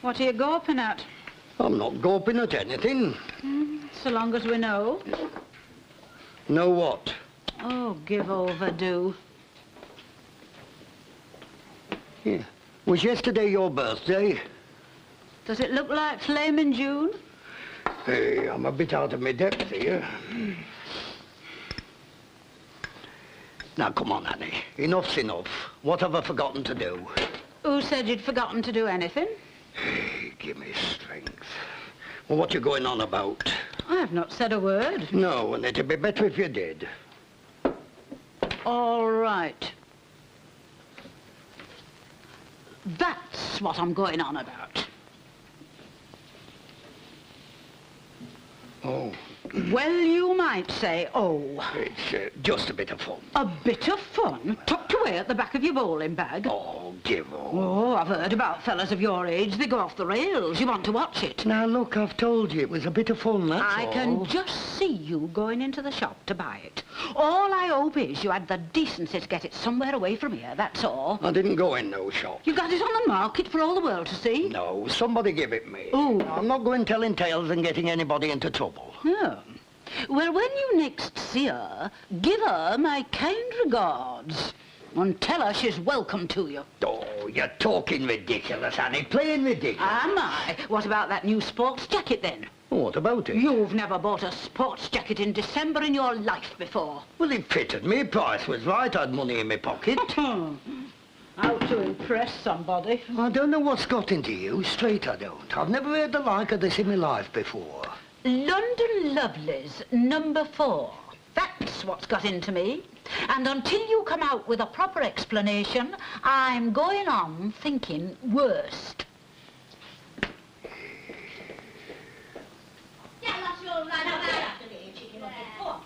What are you gawping at? I'm not gawping at anything. So long as we know. Know what? Oh, give over, do. Yeah. Was yesterday your birthday? Does it look like flaming June? Hey, I'm a bit out of my depth here. Now, come on, Annie. Enough's enough. What have I forgotten to do? Who said you'd forgotten to do anything? Hey, give me strength. Well, what you going on about? I have not said a word. No, and it'd be better if you did. All right. That's what I'm going on about. Oh. Well, you might say, oh. It's just a bit of fun. A bit of fun? Tucked away at the back of your bowling bag? Oh, give up. Oh, I've heard about fellas of your age. They go off the rails. You want to watch it. Now, look, I've told you it was a bit of fun, that's all. I can just see you going into the shop to buy it. All I hope is you had the decency to get it somewhere away from here, that's all. I didn't go in no shop. You got it on the market for all the world to see? No, somebody give it me. Ooh. I'm not going telling tales and getting anybody into trouble. Oh. Well, when you next see her, give her my kind regards. And tell her she's welcome to you. Oh, you're talking ridiculous, Annie. Plain ridiculous. Am I? What about that new sports jacket, then? What about it? You've never bought a sports jacket in December in your life before. Well, it fitted me. Price was right. I had money in my pocket. How to impress somebody. I don't know what's got into you. Straight I don't. I've never heard the like of this in my life before. London Lovelies, number 4. That's what's got into me. And until you come out with a proper explanation, I'm going on thinking worst. Yeah, that's all right. Now, there after me, chicken bucket. Go on.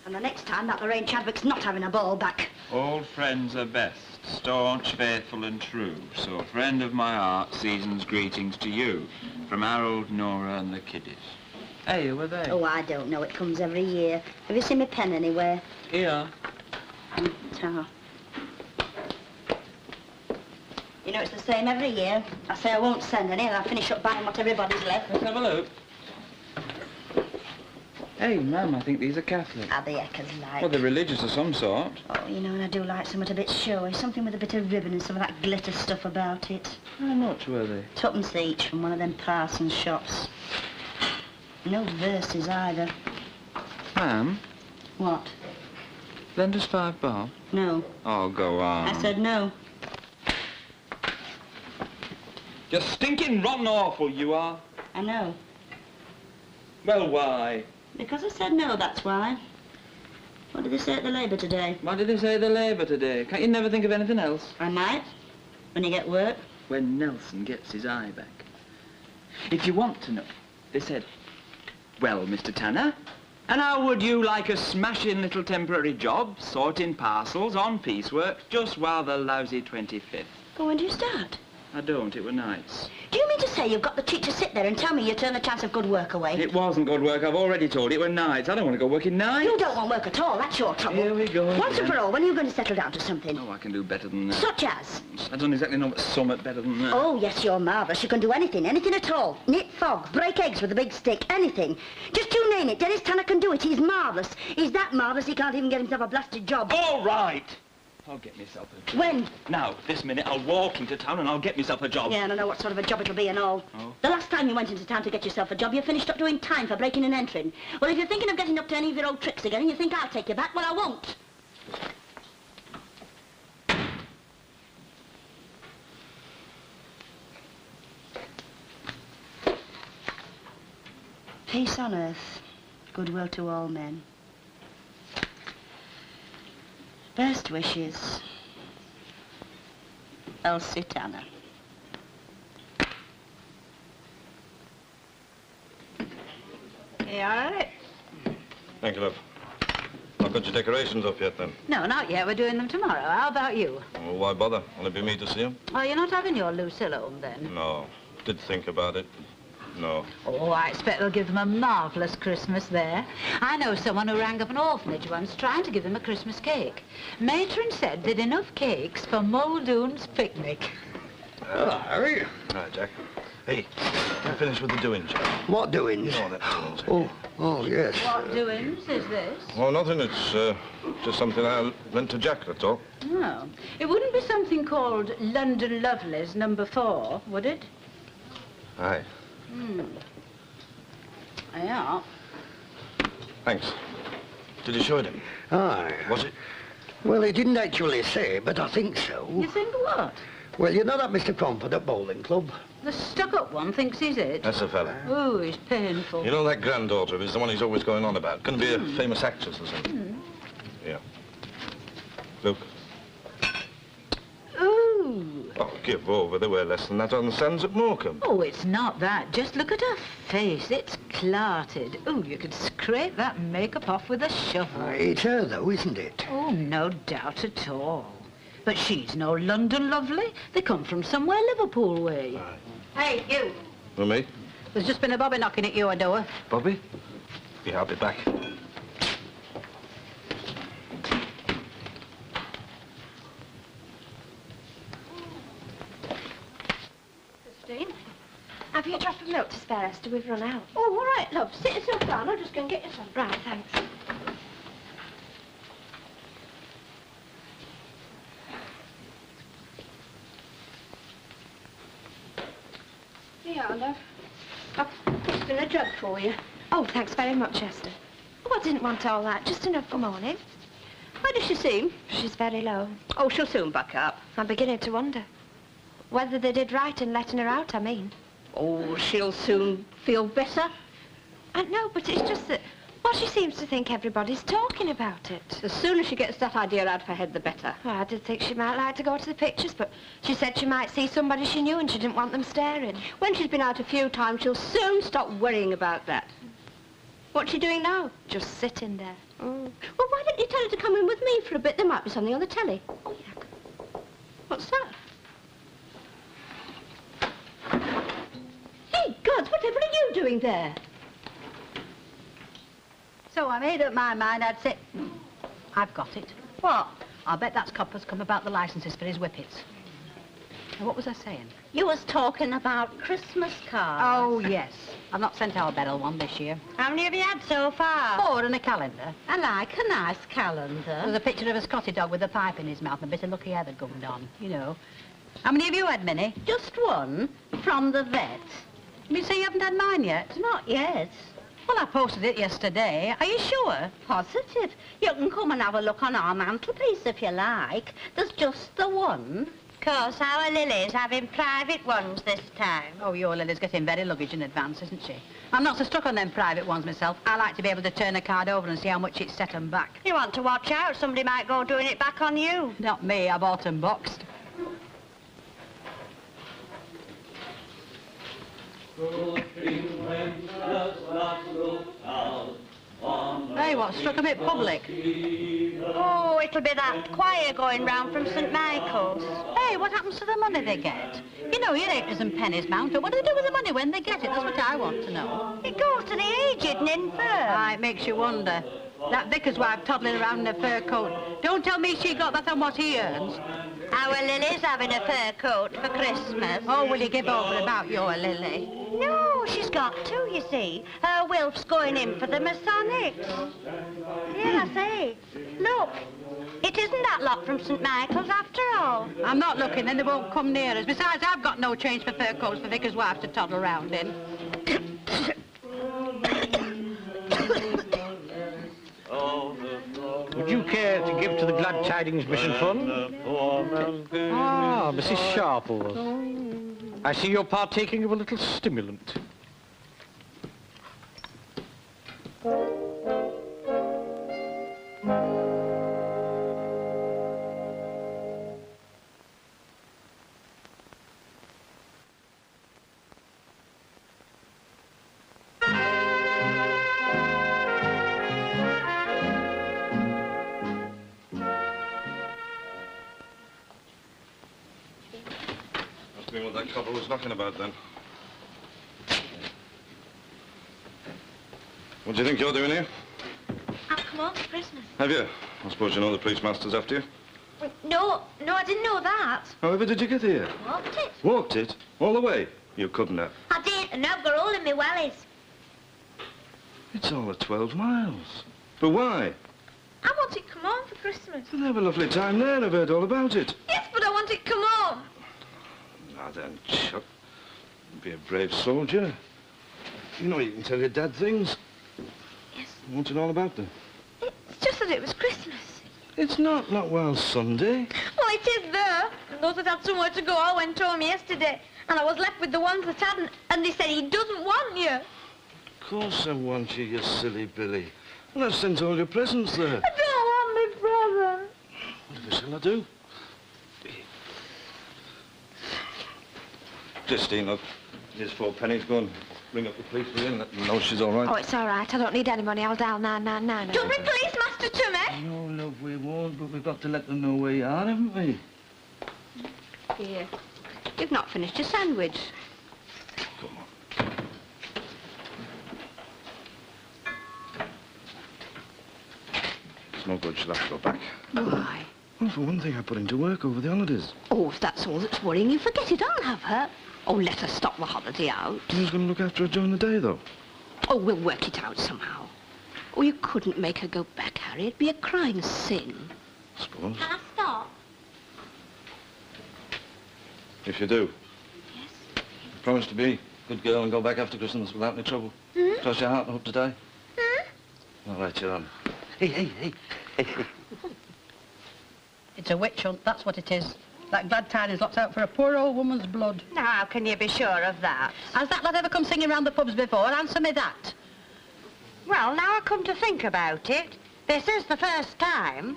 And the next time, that Lorraine Chadwick's not having a ball back. Old friends are best, staunch, faithful and true. So, friend of my heart, season's greetings to you. From Harold, Nora and the kiddies. Hey, who are they? Oh, I don't know. It comes every year. Have you seen my pen anywhere? Here. So. You know, it's the same every year. I say I won't send any, and I finish up buying what everybody's left. Let's have a look. Hey, ma'am, I think these are Catholic. How the heckers like. Well, they're religious of some sort. Oh, you know, and I do like something a bit showy. Something with a bit of ribbon and some of that glitter stuff about it. How much were they? 2pence each from one of them parsons shops. No verses either. Ma'am? What? Lend us 5 bob. No. Oh, go on. I said no. You're stinking rotten awful, you are. I know. Well, why? Because I said no, that's why. What did they say at the Labour today? Why did they say the Labour today? Can't you never think of anything else? I might. When you get work. When Nelson gets his eye back. If you want to know, they said, well, Mr. Tanner, and how would you like a smashing little temporary job, sorting parcels on piecework, just while the lousy 25th? But when do you start? I don't, it were nights. Do you mean to say you've got the cheek to sit there and tell me you turn the chance of good work away? It wasn't good work, I've already told you, it were nights. I don't want to go working nights. You don't want work at all, that's your trouble. Here we go Once again. and for all, when are you going to settle down to something? Oh, I can do better than that. Such as? I don't exactly know what summit better than that. Oh, yes, you're marvellous. You can do anything, anything at all. Knit fog, break eggs with a big stick, anything. Just you name it. Dennis Tanner can do it. He's marvellous. He's that marvellous he can't even get himself a blasted job. All right! I'll get myself a job. When? Now, this minute, I'll walk into town and I'll get myself a job. Yeah, and I know what sort of a job it'll be and all. Oh? The last time you went into town to get yourself a job, you finished up doing time for breaking and entering. Well, if you're thinking of getting up to any of your old tricks again and you think I'll take you back, well, I won't. Peace on earth, goodwill to all men. Best wishes, Elsie Tanner. You all right? Thank you, love. Not got your decorations up yet, then? No, not yet. We're doing them tomorrow. How about you? Well, why bother? Will it be me to see them? Oh, you're not having your Lucille home, then? No. Did think about it. No. Oh, I expect they'll give them a marvellous Christmas there. I know someone who rang up an orphanage once trying to give them a Christmas cake. Matron said they'd enough cakes for Muldoon's picnic. Oh, Harry. Right, Jack. Hey, you finished with the doings, Jack? What doings? You know that doings. Oh, yes. What doings is this? Well, nothing. It's just something I lent to Jack, that's all. Oh, it wouldn't be something called London Lovelace number 4, would it? Aye. Yeah. Thanks. Did you show it him? Aye. Was it? Well, he didn't actually say, but I think so. You think what? Well, you know that Mr. Cromford at Bowling Club? The stuck-up one thinks he's it. That's the fella. Oh, he's painful. You know that granddaughter of his, the one he's always going on about? Going to be a famous actress or something. Yeah. Look. Ooh. Oh, give over. They wear less than that on the sands at Morecambe. Oh, it's not that. Just look at her face. It's clarted. Oh, you could scrape that makeup off with a shovel. It's her, though, isn't it? Oh, no doubt at all. But she's no London Lovely. They come from somewhere Liverpool way. Hey, you. For me? There's just been a bobby knocking at your door. Bobby? Yeah, I'll be back. Christine, have you a drop of milk to spare, Esther? We've run out. Oh, all right, love. Sit yourself down. I'll just go and get you some. Right, thanks. Here you are, love. I've put in a jug for you. Oh, thanks very much, Esther. Oh, I didn't want all that. Just enough for morning. How does she seem? She's very low. Oh, she'll soon back up. I'm beginning to wonder. Whether they did right in letting her out, I mean. Oh, she'll soon feel better. I know, but it's just that... Well, she seems to think everybody's talking about it. The sooner she gets that idea out of her head, the better. Well, I did think she might like to go to the pictures, but she said she might see somebody she knew and she didn't want them staring. When she's been out a few times, she'll soon stop worrying about that. What's she doing now? Just sitting there. Oh. Well, why don't you tell her to come in with me for a bit? There might be something on the telly. Oh, yeah. What's that? Hey, gods, whatever are you doing there? So I made up my mind I'd say... I've got it. What? I'll bet that's Copper's come about the licenses for his whippets. Now, what was I saying? You was talking about Christmas cards. Oh, yes. I've not sent our Beryl one this year. How many have you had so far? 4 and a calendar. I like a nice calendar. There's a picture of a Scotty dog with a pipe in his mouth and a bit of lucky heather gummed on, you know. How many have you had, Minnie? Just one, from the vet. You say you haven't had mine yet? Not yet. Well, I posted it yesterday. Are you sure? Positive. You can come and have a look on our mantelpiece if you like. There's just the one. 'Cause our Lily's having private ones this time. Oh, your Lily's getting very luggage in advance, isn't she? I'm not so stuck on them private ones myself. I like to be able to turn a card over and see how much it's set 'em back. You want to watch out. Somebody might go doing it back on you. Not me. I bought 'em boxed. Hey, what struck a bit public? Oh, it'll be that choir going round from St. Michael's. Hey, what happens to the money they get? You know, your acres and pennies mount, but what do they do with the money when they get it? That's what I want to know. It goes to the aged and infirm. Ah, it makes you wonder. That vicar's wife toddling around in a fur coat. Don't tell me she got that on what he earns. Our Lily's having a fur coat for Christmas. Oh, will you give over about your Lily? No, she's got to, you see. Her Wilf's going in for the Masonics. Yeah, I say. Look, it isn't that lot from St. Michael's after all. I'm not looking, then they won't come near us. Besides, I've got no change for fur coats for vicar's wife to toddle around in. Would you care to give to the Glad Tidings Mission Fund? Ah, Mrs. Sharples. I see you're partaking of a little stimulant. Must be what that couple was knocking about then. What do you think you're doing here? I've come home for Christmas. Have you? I suppose you know the police master's after you. No, I didn't know that. However did you get here? Walked it. Walked it? All the way? You couldn't have. I did, and now I've got all in my wellies. It's all of 12 miles. But why? I wanted to come home for Christmas. You'll have a lovely time there. I've heard all about it. Yes, but I wanted to come home. Now then, Chuck. Be a brave soldier. You know you can tell your dad things. Yes. What's it all about then? It's just that it was Christmas. It's not while Sunday. Well, it is there. And those that had somewhere to go all went home yesterday. And I was left with the ones that hadn't. And they said he doesn't want you. Of course I want you, you silly Billy. And I've sent all your presents there. I don't want my present. What shall I do? Justine, look. Here's 4 pennies. Go and ring up the police for you and let them know she's all right. Oh, it's all right. I don't need any money. I'll dial 999. Don't bring police master to me. No, love, we won't, but we've got to let them know where you are, haven't we? Here. You've not finished your sandwich. Come on. It's no good. She'll have to go back. Why? Well, for one thing, I put into work over the holidays. Oh, if that's all that's worrying you, forget it. I'll have her. Oh, let her stop the holiday out. Who's going to look after her during the day, though? Oh, we'll work it out somehow. Oh, you couldn't make her go back, Harry. It'd be a crying sin. I suppose. Can I stop? If you do. Yes. Promise to be a good girl and go back after Christmas without any trouble. Cross your heart and hope to die. All right, you're on. Hey. It's a witch hunt, that's what it is. That glad tidings lot's out for a poor old woman's blood. Now, how can you be sure of that? Has that lot ever come singing round the pubs before? Answer me that. Well, now I come to think about it, this is the first time.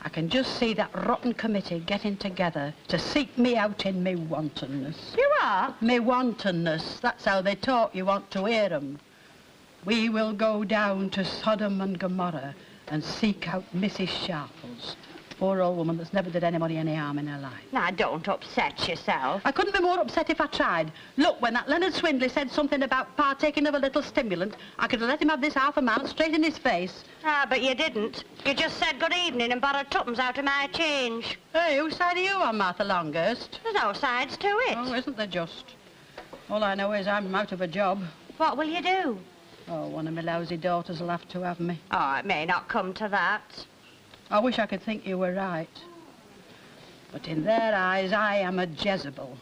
I can just see that rotten committee getting together to seek me out in me wantonness. You are? Me wantonness, that's how they talk, you want to hear 'em. We will go down to Sodom and Gomorrah and seek out Mrs. Sharples. Poor old woman that's never did anybody any harm in her life. Now, don't upset yourself. I couldn't be more upset if I tried. Look, when that Leonard Swindley said something about partaking of a little stimulant, I could have let him have this £1/2 straight in his face. Ah, but you didn't. You just said good evening and borrowed 2pence out of my change. Hey, whose side are you on, Martha Longhurst? There's no sides to it. Oh, isn't there just? All I know is I'm out of a job. What will you do? Oh, one of my lousy daughters will have to have me. Oh, it may not come to that. I wish I could think you were right. But in their eyes, I am a Jezebel.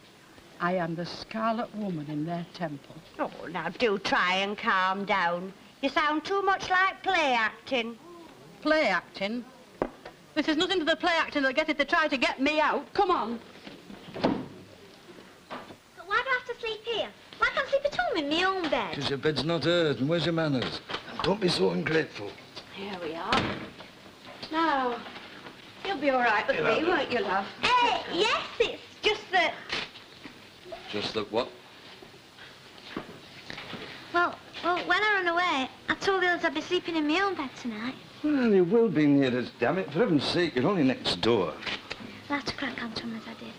I am the Scarlet Woman in their temple. Oh, now do try and calm down. You sound too much like play acting. Play acting? This is nothing to the play acting they'll get if they try to get me out. Come on. But why do I have to sleep here? Why can't I sleep at home in my own bed? Because your bed's not hers, and where's your manners? Don't be so ungrateful. Here we are. Now, you'll be all right with me, won't you, love? Yes, it's just that... Just look what? Well, when I run away, I told the others I'd be sleeping in my own bed tonight. Well, you will be near us, damn it. For heaven's sake, you're only next door. I'll have to crack on to them as I did.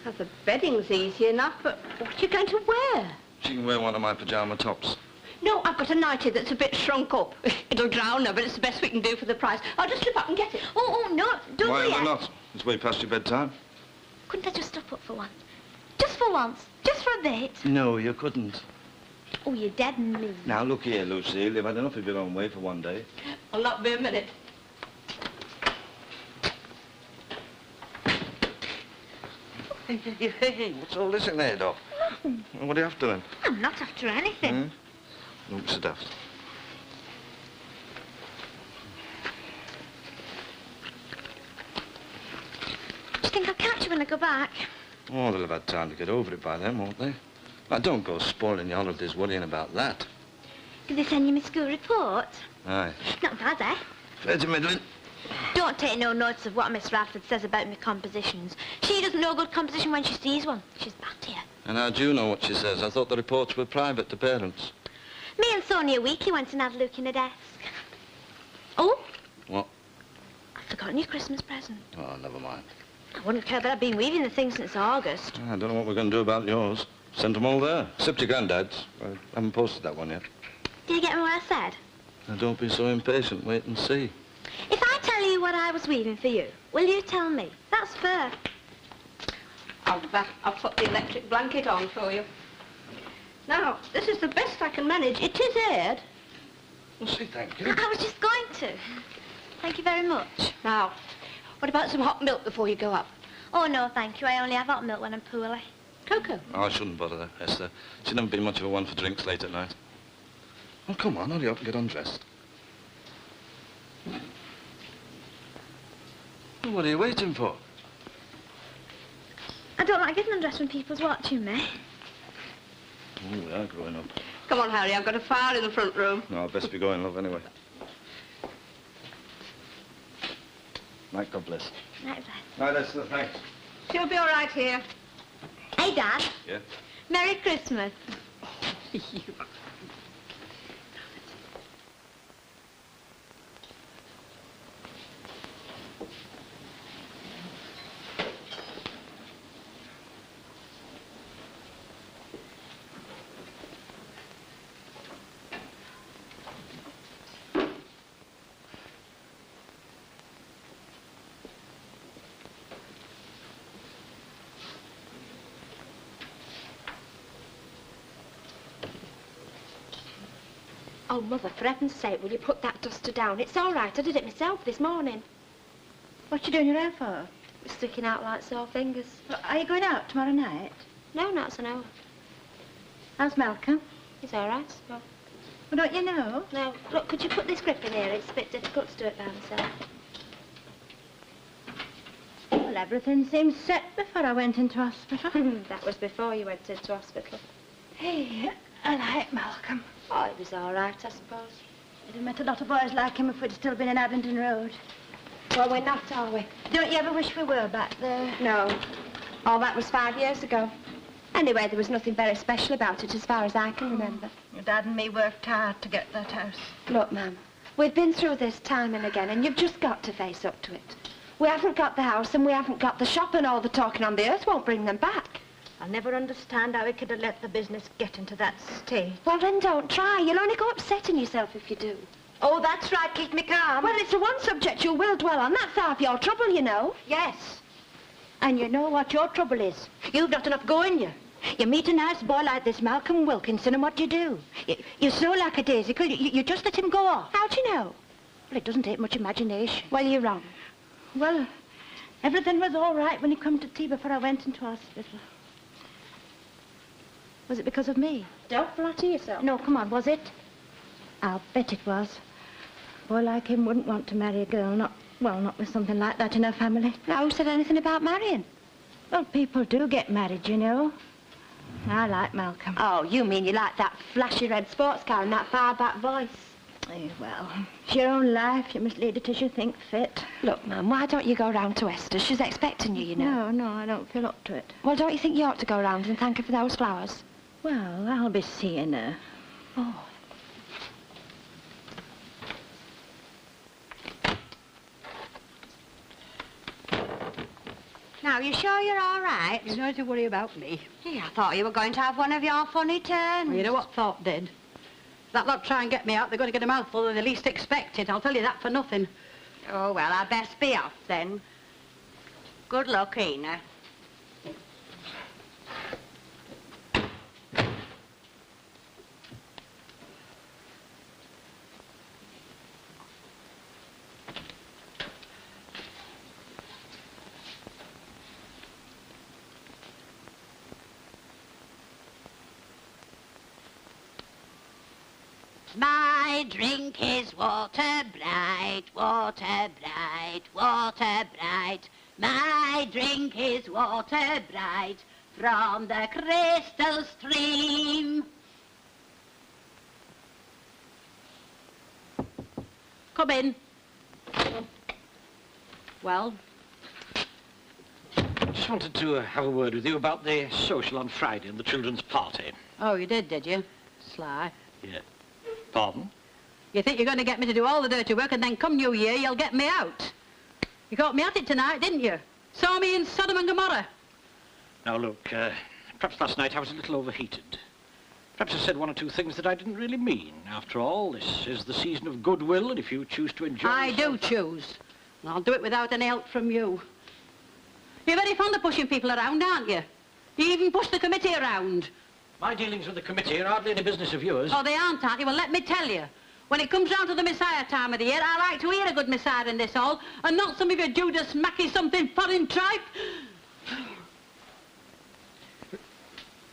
Well, the bedding's easy enough, but what are you going to wear? She can wear one of my pyjama tops. No, I've got a nightie that's a bit shrunk up. It'll drown her, but it's the best we can do for the price. I'll just slip up and get it. Oh, no, don't Why do ever that. not? It's way past your bedtime. Couldn't I just stop up for once? Just for once. Just for a bit. No, you couldn't. Oh, you're dead mean. Now, look here, Lucille. You've had enough of your own way for one day. I'll not be a minute. Hey, what's all this in there, Doc? Nothing. What are you after, then? I'm not after anything. Don't be so daft. Do you think I'll catch you when I go back? Oh, they'll have had time to get over it by then, won't they? Now, don't go spoiling your holidays worrying about that. Did they send you my school report? Aye. Not bad, eh? Fair to middling. Don't take no notice of what Miss Radford says about me compositions. She doesn't know good composition when she sees one. She's bad here. And how do you know what she says? I thought the reports were private to parents. Me and Sonia Weekly went and had a look in her desk. Oh? What? I've forgotten your Christmas present. Oh, never mind. I wouldn't care that I've been weaving the thing since August. I don't know what we're going to do about yours. Sent them all there. Except your granddad's. I haven't posted that one yet. Did you get me what I said? Now, don't be so impatient. Wait and see. If I tell you what I was weaving for you, will you tell me? That's fair. I'll put the electric blanket on for you. Now, this is the best I can manage. It is aired. Well, say thank you. I was just going to. Thank you very much. Now, what about some hot milk before you go up? Oh, no, thank you. I only have hot milk when I'm poorly. Cocoa? Oh, I shouldn't bother her, Esther. She's never been much of a one for drinks late at night. Well, come on, hurry up and get undressed. Well, what are you waiting for? I don't like getting undressed when people's watching me. Oh, we are growing up. Come on, Harry, I've got a fire in the front room. No, I'd best be going, love, anyway. Night, God bless. Night, Night, Esther, thanks. She'll be all right here. Hey, Dad. Yeah? Merry Christmas. Oh, Mother, for heaven's sake, will you put that duster down? It's all right. I did it myself this morning. What you doing your hair for? It's sticking out like sore fingers. Are you going out tomorrow night? No, not so no. How's Malcolm? He's all right. No. Well, don't you know? No. Look, could you put this grip in here? It's a bit difficult to do it by myself. Well, everything seemed set before I went into hospital. That was before you went into hospital. Hey, I like Malcolm. Oh, it was all right, I suppose. I'd have met a lot of boys like him if we'd still been in Abington Road. Well, we're not, are we? Don't you ever wish we were back there? No. Oh, that was 5 years ago. Anyway, there was nothing very special about it as far as I can remember. Your dad and me worked hard to get that house. Look, Ma'am, we've been through this time and again, and you've just got to face up to it. We haven't got the house and we haven't got the shop, and all the talking on the earth won't bring them back. I'll never understand how he could have let the business get into that state. Well, then don't try. You'll only go upsetting yourself if you do. Oh, that's right. Keep me calm. Well, it's the one subject you will dwell on. That's half your trouble, you know. Yes. And you know what your trouble is? You've not enough go in you. You meet a nice boy like this Malcolm Wilkinson, and what do? You're so lackadaisical, you just let him go off. How do you know? Well, it doesn't take much imagination. Well, you're wrong. Well, everything was all right when he come to tea before I went into hospital. Was it because of me? Don't flatter yourself. No, come on, was it? I'll bet it was. A boy like him wouldn't want to marry a girl, not with something like that in her family. Now, who said anything about marrying? Well, people do get married, you know. I like Malcolm. Oh, you mean you like that flashy red sports car and that far-back voice? Well, it's your own life. You must lead it as you think fit. Look, Mum, why don't you go round to Esther? She's expecting you, you know. No, I don't feel up to it. Well, don't you think you ought to go round and thank her for those flowers? Well, I'll be seeing her. Oh. Now, you sure you're all right? You don't have to worry about me. Gee, I thought you were going to have one of your funny turns. Well, you know what thought did? That lot try and get me out, they're going to get a mouthful when they least expect it. I'll tell you that for nothing. Oh, well, I'd best be off then. Good luck, Ena. My drink is water bright, water bright, water bright. My drink is water bright from the crystal stream. Come in. Well? Just wanted to have a word with you about the social on Friday and the children's party. Oh, you did you? Sly. Yeah. Pardon? You think you're going to get me to do all the dirty work and then come New Year, you'll get me out. You caught me at it tonight, didn't you? Saw me in Sodom and Gomorrah. Now, look, perhaps last night I was a little overheated. Perhaps I said one or two things that I didn't really mean. After all, this is the season of goodwill, and if you choose to enjoy I yourself... do choose. And I'll do it without any help from you. You're very fond of pushing people around, aren't you? You even push the committee around. My dealings with the committee are hardly any business of yours. Oh, they aren't, aren't you? Well, let me tell you. When it comes round to the Messiah time of the year, I like to hear a good Messiah in this hall, and not some of your Judas Mackey something foreign tripe.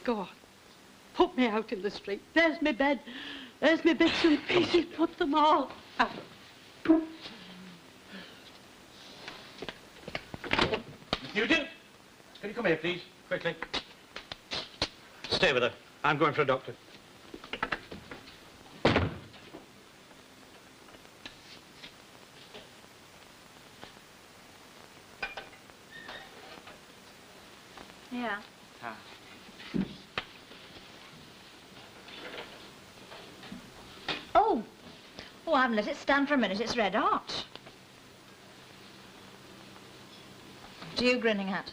Go on. Put me out in the street. There's my bed. There's my bits and pieces. Put them all out. Newton, can you come here, please? Quickly. Stay with her. I'm going for a doctor. Yeah. Ah. Oh. Oh, I haven't let it stand for a minute. It's red hot. What are you grinning at?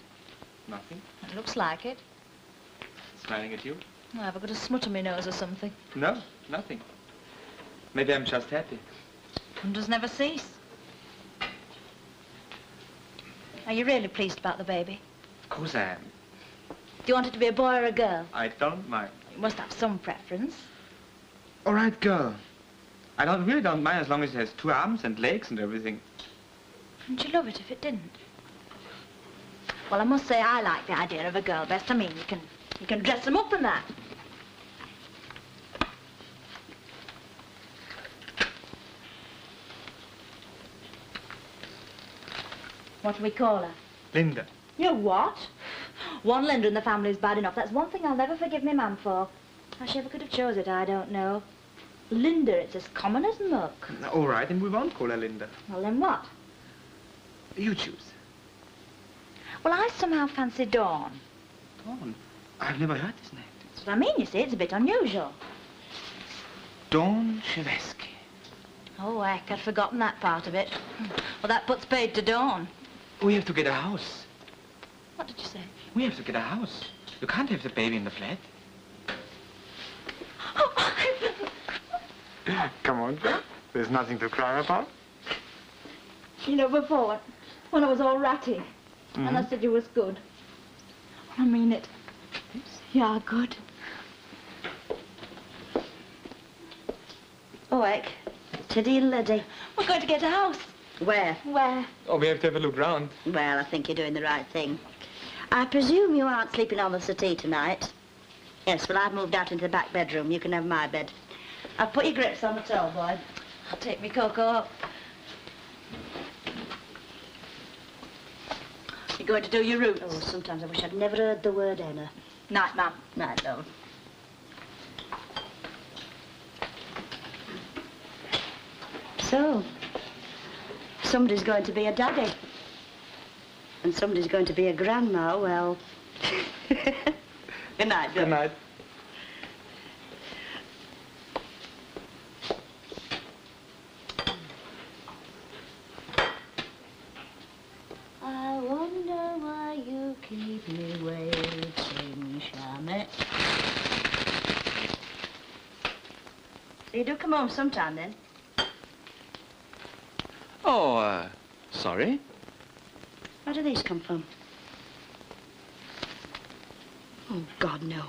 Nothing. It looks like it. Smiling at you? Oh, have I got a smut on my nose or something? No, nothing. Maybe I'm just happy. Wonders never cease. Are you really pleased about the baby? Of course I am. Do you want it to be a boy or a girl? I don't mind. You must have some preference. All right, girl. I really don't mind as long as it has 2 arms and legs and everything. Wouldn't you love it if it didn't? Well, I must say I like the idea of a girl best. I mean, you can dress them up and that. What do we call her? Linda. You what? One Linda in the family is bad enough. That's one thing I'll never forgive my man for. How she ever could have chose it, I don't know. Linda, it's as common as muck. All right, then we won't call her Linda. Well, then what? You choose. Well, I somehow fancy Dawn. Dawn? I've never heard this name. That's what I mean, you see. It's a bit unusual. Dawn Chevesky. Oh, heck, I'd forgotten that part of it. Well, that puts paid to Dawn. We have to get a house. What did you say? We have to get a house. You can't have the baby in the flat. Come on, girl. There's nothing to cry about. You know, before, when I was all ratty, and I said you was good. I mean it. You are good. Oh, heck. Tiddy Liddy. We're going to get a house. Where? Where? Oh, we have to have a look round. Well, I think you're doing the right thing. I presume you aren't sleeping on the settee tonight? Yes, well, I've moved out into the back bedroom. You can have my bed. I've put your grips on the towel, boy. I'll take me cocoa up. You going to do your roots? Oh, sometimes I wish I'd never heard the word Henna. Night, ma'am. Night, love. So, somebody's going to be a daddy. And somebody's going to be a grandma, well... Good night, Bill. Good night. I wonder why you keep me waiting, Shamit. So you do come home sometime, then? Oh, sorry. Where do these come from? Oh, God, no.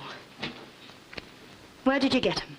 Where did you get them?